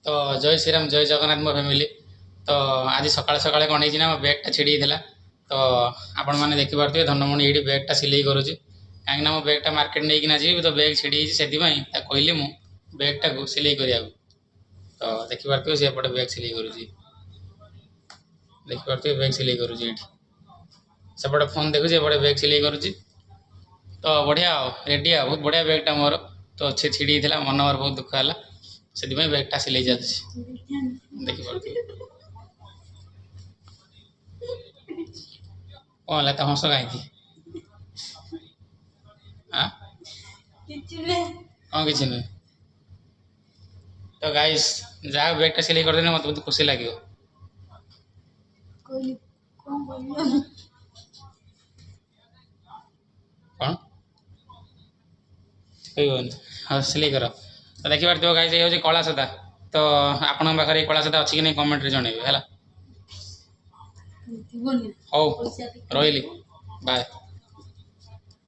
तो जय श्रीराम जय जगन्नाथ मो फैमिली। तो आज सकाल सकाल कौन है मो बैगटा छिड़ी था। तो आपण मैंने देखिपे धनमणि ये बैगटा सिलाई करुच्ची कहीं मो बैगटा मार्केट नहीं कि जी तो बैग छिड़ी से कहली मु बैगटा को सिलाई करा। तो देखिपे सी एपटे बैग सिलाई करुच्ची देखिपे बैग सिलाई करुच्ची सेपटे फोन देखुचे एपटे बैग सिलाई करुच्ची। तो बढ़िया रेडी बहुत बढ़िया बैगटा मोर तो अच्छे छिड़ी था मन मोर बहुत दुख है से बैगटा सिलाई चलती देखिपे कौन है तो हस कहीं हाँ किसी नुह। तो गाइस जहाँ बैगटा सिलाई करदे मत बहुत खुशी लगे। कौन कह हाँ सिलाई कर। तो देखिए गाइस ये हूँ कला सदा। तो आपण पाखे कला सदा अच्छी कि नहीं कमेंट रे जनइबे है। हौ रही बाय।